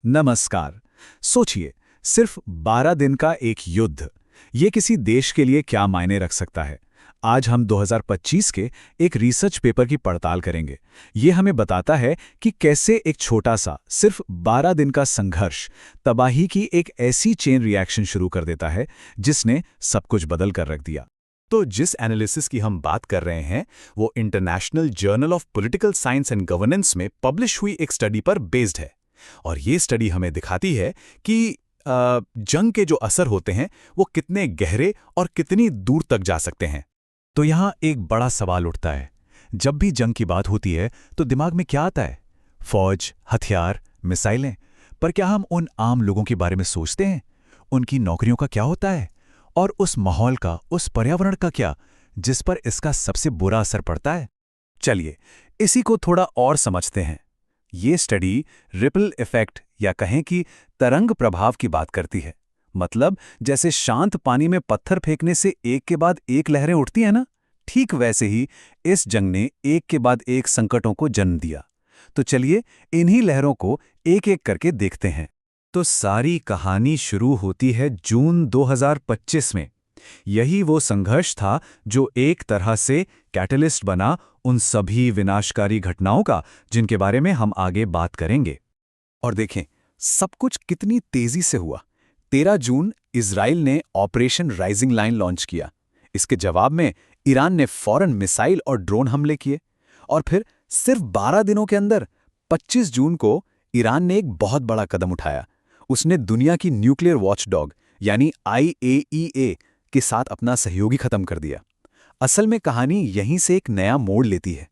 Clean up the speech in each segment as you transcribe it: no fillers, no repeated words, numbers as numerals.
नमस्कार। सोचिए, सिर्फ 12 दिन का एक युद्ध, ये किसी देश के लिए क्या मायने रख सकता है। आज हम 2025 के एक रिसर्च पेपर की पड़ताल करेंगे। ये हमें बताता है कि कैसे एक छोटा सा, सिर्फ 12 दिन का संघर्ष तबाही की एक ऐसी चेन रिएक्शन शुरू कर देता है जिसने सब कुछ बदल कर रख दिया। तो जिस एनालिसिस की हम बात कर रहे हैं वो international journal of political science and governance में पब्लिश हुई एक स्टडी पर बेस्ड है। और ये स्टडी हमें दिखाती है कि जंग के जो असर होते हैं वो कितने गहरे और कितनी दूर तक जा सकते हैं। तो यहाँ एक बड़ा सवाल उठता है, जब भी जंग की बात होती है तो दिमाग में क्या आता है? फौज, हथियार, मिसाइलें। पर क्या हम उन आम लोगों के बारे में सोचते हैं? उनकी नौकरियों का क्या होता है? और उस माहौल का, उस पर्यावरण का क्या, जिस पर इसका सबसे बुरा असर पड़ता है? चलिए इसी को थोड़ा और समझते हैं। ये स्टडी रिपल इफेक्ट या कहें कि तरंग प्रभाव की बात करती है। मतलब जैसे शांत पानी में पत्थर फेंकने से एक के बाद एक लहरें उठती हैं ना, ठीक वैसे ही इस जंग ने एक के बाद एक संकटों को जन्म दिया। तो चलिए इन्हीं लहरों को एक एक करके देखते हैं। तो सारी कहानी शुरू होती है जून 2025 में। यही वो संघर्ष था जो एक तरह से कैटलिस्ट बना उन सभी विनाशकारी घटनाओं का जिनके बारे में हम आगे बात करेंगे। और देखें सब कुछ कितनी तेजी से हुआ। 13 जून इजराइल ने ऑपरेशन राइजिंग लाइन लॉन्च किया। इसके जवाब में ईरान ने फौरन मिसाइल और ड्रोन हमले किए। और फिर सिर्फ 12 दिनों के अंदर 25 जून को ईरान ने एक बहुत बड़ा कदम उठाया। उसने दुनिया की न्यूक्लियर वॉचडॉग यानी IAEA के साथ अपना सहयोगी खत्म कर दिया। असल में कहानी यहीं से एक नया मोड़ लेती है।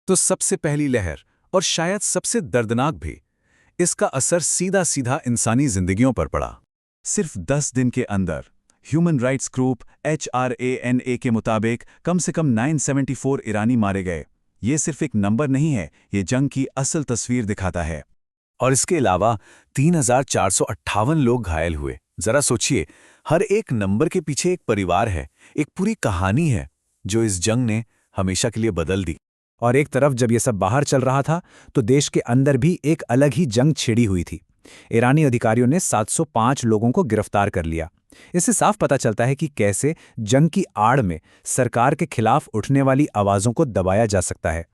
तो सबसे पहली लहर, और शायद सबसे दर्दनाक भी, इसका असर सीधा सीधा इंसानी जिंदगियों पर पड़ा। सिर्फ 10 दिन के अंदर ह्यूमन राइट्स ग्रुप HRANA के मुताबिक कम से कम 974 ईरानी मारे गए। ये सिर्फ एक नंबर नहीं है, ये जंग की असल तस्वीर दिखाता है। और इसके अलावा 3458 लोग घायल हुए। जरा सोचिए, हर एक नंबर के पीछे एक परिवार है, एक पूरी कहानी है जो इस जंग ने हमेशा के लिए बदल दी। और एक तरफ जब ये सब बाहर चल रहा था तो देश के अंदर भी एक अलग ही जंग छिड़ी हुई थी। ईरानी अधिकारियों ने 705 लोगों को गिरफ्तार कर लिया। इससे साफ पता चलता है कि कैसे जंग की आड़ में सरकार के खिलाफ उठने वाली आवाज़ों को दबाया जा सकता है।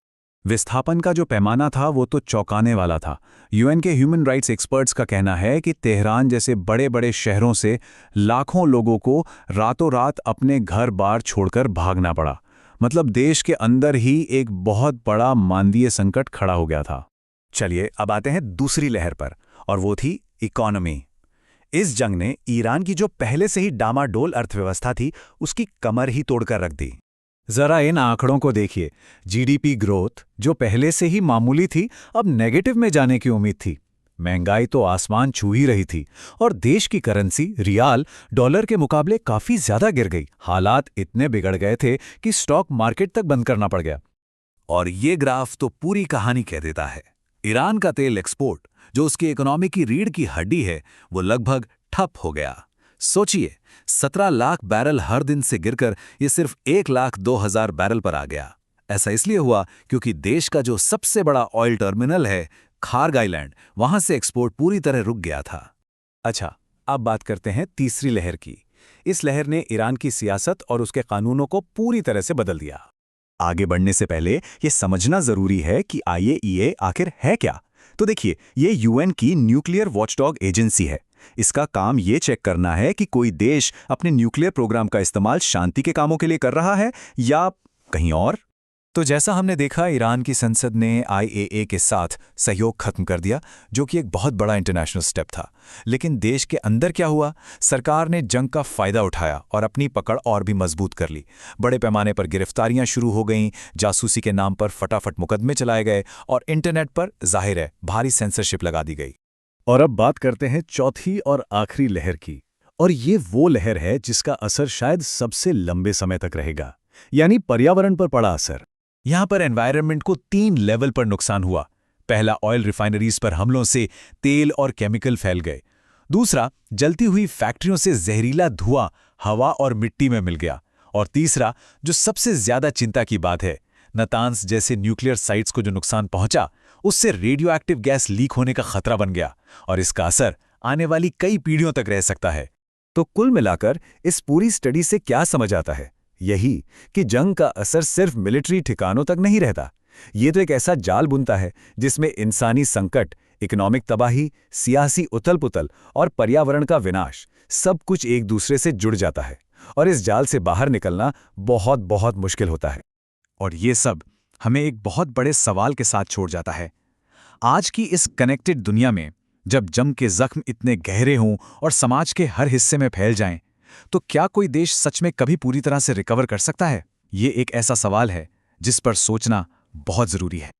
विस्थापन का जो पैमाना था वो तो चौंकाने वाला था। UN के ह्यूमन राइट्स एक्सपर्ट्स का कहना है कि तेहरान जैसे बड़े बड़े शहरों से लाखों लोगों को रातों रात अपने घर बार छोड़कर भागना पड़ा। मतलब देश के अंदर ही एक बहुत बड़ा मानवीय संकट खड़ा हो गया था। चलिए अब आते हैं दूसरी लहर पर, और वो थी इकोनॉमी। इस जंग ने ईरान की जो पहले से ही डामाडोल अर्थव्यवस्था थी उसकी कमर ही तोड़कर रख दी। जरा इन आंकड़ों को देखिए। GDP ग्रोथ जो पहले से ही मामूली थी, अब नेगेटिव में जाने की उम्मीद थी। महंगाई तो आसमान छू ही रही थी, और देश की करेंसी रियाल डॉलर के मुकाबले काफी ज्यादा गिर गई। हालात इतने बिगड़ गए थे कि स्टॉक मार्केट तक बंद करना पड़ गया। और ये ग्राफ तो पूरी कहानी कह देता है। ईरान का तेल एक्सपोर्ट, जो उसकी इकोनॉमी की रीढ़ की हड्डी है, वो लगभग ठप हो गया। सोचिए, 17 लाख बैरल हर दिन से गिरकर ये सिर्फ 1,02,000 बैरल पर आ गया। ऐसा इसलिए हुआ क्योंकि देश का जो सबसे बड़ा ऑयल टर्मिनल है खार्ग आइलैंड, वहां से एक्सपोर्ट पूरी तरह रुक गया था। अच्छा, अब बात करते हैं तीसरी लहर की। इस लहर ने ईरान की सियासत और उसके कानूनों को पूरी तरह से बदल दिया। आगे बढ़ने से पहले ये समझना जरूरी है कि IAEA आखिर है क्या। तो देखिए, ये UN की न्यूक्लियर वॉचडॉग एजेंसी है। इसका काम ये चेक करना है कि कोई देश अपने न्यूक्लियर प्रोग्राम का इस्तेमाल शांति के कामों के लिए कर रहा है या कहीं और। तो जैसा हमने देखा, ईरान की संसद ने IAEA के साथ सहयोग खत्म कर दिया, जो कि एक बहुत बड़ा इंटरनेशनल स्टेप था। लेकिन देश के अंदर क्या हुआ? सरकार ने जंग का फायदा उठाया और अपनी पकड़ और भी मजबूत कर ली। बड़े पैमाने पर गिरफ्तारियां शुरू हो गईं, जासूसी के नाम पर फटाफट मुकदमे चलाए गए, और इंटरनेट पर जाहिर है भारी सेंसरशिप लगा दी गई। और अब बात करते हैं चौथी और आखिरी लहर की। और ये वो लहर है जिसका असर शायद सबसे लंबे समय तक रहेगा, यानी पर्यावरण पर पड़ा असर। यहां पर एनवायरनमेंट को 3 लेवल पर नुकसान हुआ। पहला, ऑयल रिफाइनरीज पर हमलों से तेल और केमिकल फैल गए। दूसरा, जलती हुई फैक्ट्रियों से जहरीला धुआं हवा और मिट्टी में मिल गया। और तीसरा, जो सबसे ज्यादा चिंता की बात है, नातांज जैसे न्यूक्लियर साइट्स को जो नुकसान पहुंचा, उससे रेडियो एक्टिव गैस लीक होने का खतरा बन गया और इसका असर आने वाली कई पीढ़ियों तक रह सकता है। तो कुल मिलाकर इस पूरी स्टडी से क्या समझ आता है? यही कि जंग का असर सिर्फ मिलिट्री ठिकानों तक नहीं रहता। ये तो एक ऐसा जाल बुनता है जिसमें इंसानी संकट, इकोनॉमिक तबाही, सियासी उथल-पुथल और पर्यावरण का विनाश सब कुछ एक दूसरे से जुड़ जाता है और इस जाल से बाहर निकलना बहुत बहुत मुश्किल होता है। और ये सब हमें एक बहुत बड़े सवाल के साथ छोड़ जाता है। आज की इस कनेक्टेड दुनिया में जब जंग के जख्म इतने गहरे हों और समाज के हर हिस्से में फैल जाएं, तो क्या कोई देश सच में कभी पूरी तरह से रिकवर कर सकता है? ये एक ऐसा सवाल है जिस पर सोचना बहुत जरूरी है।